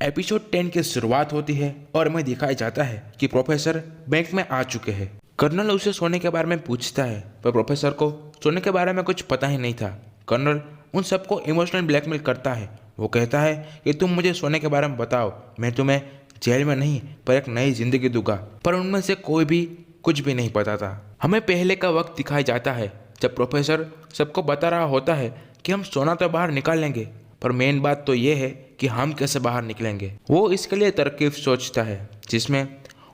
Episode 10 की शुरुआत होती है और हमें दिखाया जाता है कि प्रोफेसर बैंक में आ चुके हैं। कर्नल उसे सोने के बारे में पूछता है, पर प्रोफेसर को सोने के बारे में कुछ पता ही नहीं था। कर्नल उन सबको इमोशनल ब्लैकमेल करता है। वो कहता है कि तुम मुझे सोने के बारे में बताओ, मैं तुम्हें जेल में नहीं पर एक नई जिंदगी दूंगा। पर उनमें से कोई भी कुछ भी नहीं पता था। हमें पहले का वक्त दिखाया जाता है जब प्रोफेसर सबको बता रहा होता है कि हम सोना तो बाहर निकाल लेंगे, पर मेन बात तो ये है कि हम कैसे बाहर निकलेंगे। वो इसके लिए तरकीब सोचता है, जिसमें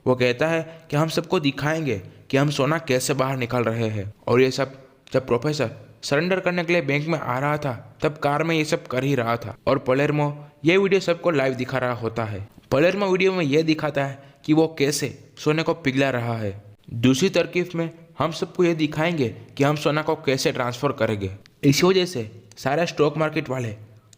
वो कहता है कि हम सबको दिखाएंगे कि हम सोना कैसे बाहर निकाल रहे हैं। और ये सब जब प्रोफेसर सरेंडर करने के लिए बैंक में आ रहा था, तब कार में ये सब कर ही रहा था और पलेर्मो ये वीडियो सबको लाइव दिखा रहा होता है। पलेर्मो वीडियो में ये दिखाता है कि वो कैसे सोने को पिघला रहा है। दूसरी तरकीब में हम सबको ये दिखाएंगे कि हम सोना को कैसे ट्रांसफर करेंगे। इसी वजह से सारे स्टॉक मार्केट वाले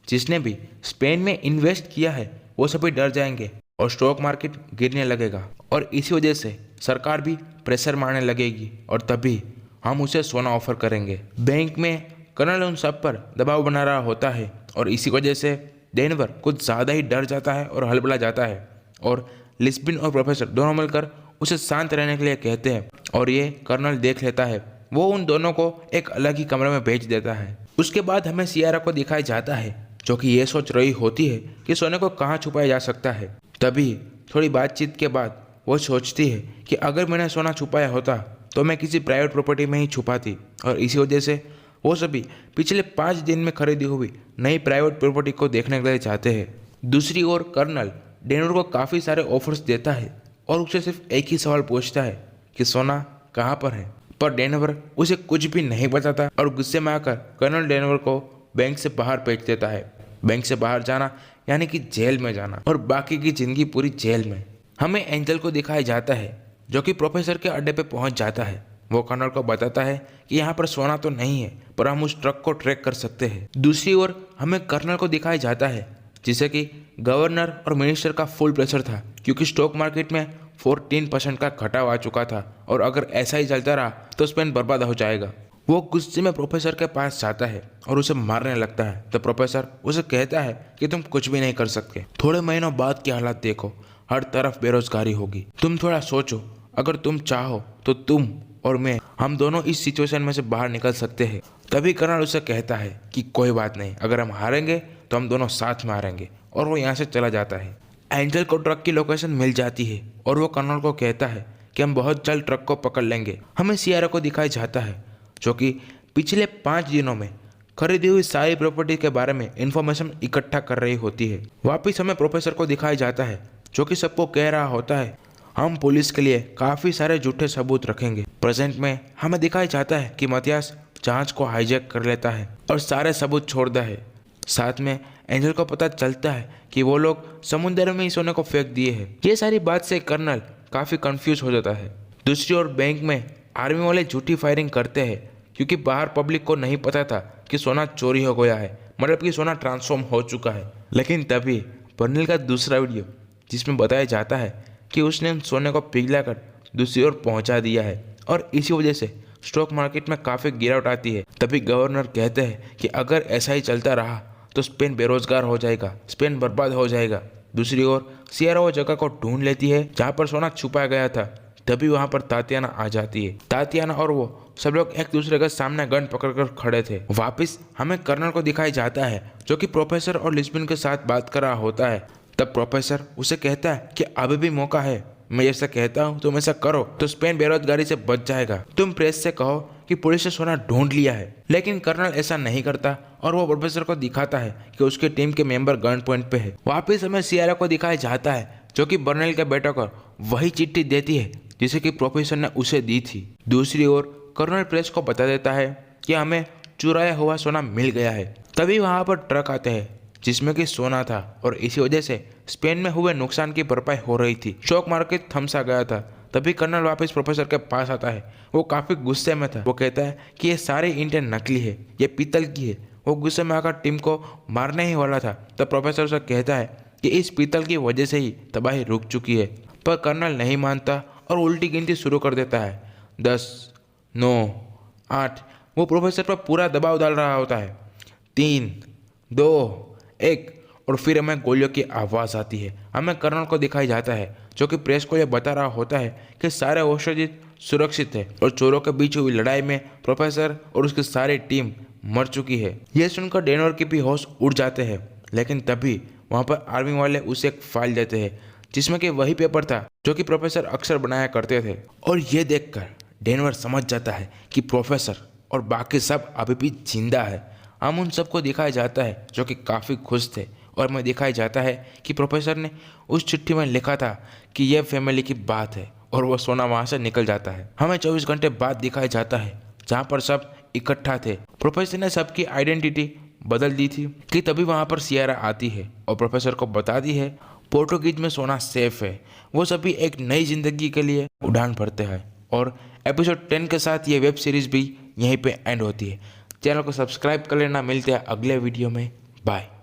जिसने भी स्पेन में इन्वेस्ट किया है वो सभी डर जाएंगे और स्टॉक मार्केट गिरने लगेगा। और इसी वजह से सरकार भी प्रेशर मारने लगेगी और तभी हम उसे सोना ऑफर करेंगे। बैंक में कर्नल उन सब पर दबाव बना रहा होता है और इसी वजह से डेनवर कुछ ज़्यादा ही डर जाता है और हड़बड़ा जाता है। और लिस्बिन और प्रोफेसर दोनों मिलकर उसे शांत रहने के लिए कहते हैं और ये कर्नल देख लेता है। वो उन दोनों को एक अलग ही कमरे में भेज देता है। उसके बाद हमें सियारा को दिखाया जाता है जो कि ये सोच रही होती है कि सोने को कहाँ छुपाया जा सकता है। तभी थोड़ी बातचीत के बाद वो सोचती है कि अगर मैंने सोना छुपाया होता तो मैं किसी प्राइवेट प्रॉपर्टी में ही छुपाती। और इसी वजह से वो सभी पिछले 5 दिन में खरीदी हुई नई प्राइवेट प्रॉपर्टी को देखने के लिए चाहते हैं। दूसरी ओर कर्नल डेनवर को काफ़ी सारे ऑफर्स देता है और उसे सिर्फ एक ही सवाल पूछता है कि सोना कहाँ पर है। पर डेनवर उसे कुछ भी नहीं बताता और गुस्से में आकर कर्नल डेनवर को बैंक से बाहर भेज देता है। बैंक से बाहर जाना यानी कि जेल में जाना और बाकी की जिंदगी पूरी जेल में। हमें एंजल को दिखाया जाता है जो कि प्रोफेसर के अड्डे पे पहुंच जाता है। वो कर्नल को बताता है कि यहाँ पर सोना तो नहीं है पर हम उस ट्रक को ट्रैक कर सकते हैं। दूसरी ओर हमें कर्नल को दिखाया जाता है जिसे कि गवर्नर और मिनिस्टर का फुल प्रेशर था, क्योंकि स्टॉक मार्केट में 14% का घटाव आ चुका था और अगर ऐसा ही चलता रहा तो स्पेन बर्बाद हो जाएगा। वो गुस्से में प्रोफेसर के पास जाता है और उसे मारने लगता है, तो प्रोफेसर उसे कहता है कि तुम कुछ भी नहीं कर सकते। थोड़े महीनों बाद की हालात देखो, हर तरफ बेरोजगारी होगी। तुम थोड़ा सोचो, अगर तुम चाहो तो तुम और मैं, हम दोनों इस सिचुएशन में से बाहर निकल सकते हैं। तभी कर्नल उसे कहता है कि कोई बात नहीं, अगर हम हारेंगे तो हम दोनों साथ में हारेंगे। और वो यहाँ से चला जाता है। एंजल को ट्रक की लोकेशन मिल जाती है और वो कर्नल को कहता है कि हम बहुत जल्द ट्रक को पकड़ लेंगे। हमें सियारा को दिखाया जाता है जो कि पिछले 5 दिनों में खरीदी हुई सारी प्रॉपर्टी के बारे में इंफॉर्मेशन इकट्ठा कर रही होती है। वापिस हमें प्रोफेसर को दिखाया जाता है जो कि सबको कह रहा होता है हम पुलिस के लिए काफ़ी सारे झूठे सबूत रखेंगे। प्रेजेंट में हमें दिखाया जाता है कि मतियास जांच को हाईजैक कर लेता है और सारे सबूत छोड़ता है। साथ में एंजल को पता चलता है कि वो लोग समुद्र में ही सोने को फेंक दिए हैं। ये सारी बात से कर्नल काफ़ी कंफ्यूज हो जाता है। दूसरी ओर बैंक में आर्मी वाले झूठी फायरिंग करते हैं क्योंकि बाहर पब्लिक को नहीं पता था कि सोना चोरी हो गया है, मतलब कि सोना ट्रांसफॉर्म हो चुका है। लेकिन तभी बर्निल का दूसरा वीडियो जिसमें बताया जाता है कि उसने उन सोने को पिघलाकर दूसरी ओर पहुंचा दिया है और इसी वजह से स्टॉक मार्केट में काफ़ी गिरावट आती है। तभी गवर्नर कहते हैं कि अगर ऐसा ही चलता रहा तो स्पेन बेरोजगार हो जाएगा, स्पेन बर्बाद हो जाएगा। दूसरी ओर सियारा वो जगह को ढूंढ लेती है जहाँ पर सोना छुपाया गया था। तभी वहाँ पर तातियाना आ जाती है। तातियाना और वो सब लोग एक दूसरे के सामने गन पकड़कर खड़े थे। वापिस हमें कर्नल को दिखाया जाता है जो कि प्रोफेसर और लिस्बिन के साथ बात कर रहा होता है। तब प्रोफेसर उसे कहता है कि अभी भी मौका है, मैं जैसा कहता हूँ तुम ऐसा करो तो स्पेन बेरोजगारी से बच जाएगा। तुम प्रेस से कहो कि पुलिस ने सोना ढूंढ लिया है। लेकिन कर्नल ऐसा नहीं करता और वो प्रोफेसर को दिखाता है कि उसकी टीम के मेंबर गन पॉइंट पे है। वापिस हमें सियारा को दिखाया जाता है जो कि बर्नेल के बेटे को वही चिट्ठी देती है जिसे कि प्रोफेसर ने उसे दी थी। दूसरी ओर कर्नल प्रेस को बता देता है कि हमें चुराया हुआ सोना मिल गया है। तभी वहाँ पर ट्रक आते हैं जिसमें कि सोना था और इसी वजह से स्पेन में हुए नुकसान की भरपाई हो रही थी। स्टॉक मार्केट थमसा गया था। तभी कर्नल वापस प्रोफेसर के पास आता है। वो काफ़ी गुस्से में था। वो कहता है कि ये सारे ईंटें नकली है, ये पीतल की है। वो गुस्से में आकर टीम को मारने ही वाला था तब प्रोफेसर उसे कहता है कि इस पीतल की वजह से ही तबाही रुक चुकी है। पर कर्नल नहीं मानता और उल्टी गिनती शुरू कर देता है। 10, 9, 8। वो प्रोफेसर पर पूरा दबाव डाल रहा होता है। 3, 2, 1 और फिर हमें गोलियों की आवाज़ आती है। हमें कर्नल को दिखाई जाता है जो कि प्रेस को यह बता रहा होता है कि सारे औषधि सुरक्षित है और चोरों के बीच हुई लड़ाई में प्रोफेसर और उसकी सारी टीम मर चुकी है। यह सुनकर डेनवर के भी होश उड़ जाते हैं, लेकिन तभी वहाँ पर आर्मी वाले उसे एक फाइल देते हैं जिसमें कि वही पेपर था जो कि प्रोफेसर अक्सर बनाया करते थे। और ये देखकर डेनवर समझ जाता है कि प्रोफेसर और बाकी सब अभी भी जिंदा है। हम उन सबको दिखाया जाता है जो कि काफ़ी खुश थे और हमें दिखाया जाता है कि प्रोफेसर ने उस चिट्ठी में लिखा था कि यह फैमिली की बात है और वो सोना वहाँ से निकल जाता है। हमें 24 घंटे बाद दिखाया जाता है जहाँ पर सब इकट्ठा थे। प्रोफेसर ने सबकी आइडेंटिटी बदल दी थी कि तभी वहाँ पर सियारा आती है और प्रोफेसर को बताती है पोर्टुगीज में सोना सेफ है। वो सभी एक नई जिंदगी के लिए उड़ान भरते हैं। और एपिसोड 10 के साथ ये वेब सीरीज भी यहीं पे एंड होती है। चैनल को सब्सक्राइब कर लेना। मिलते हैं अगले वीडियो में। बाय।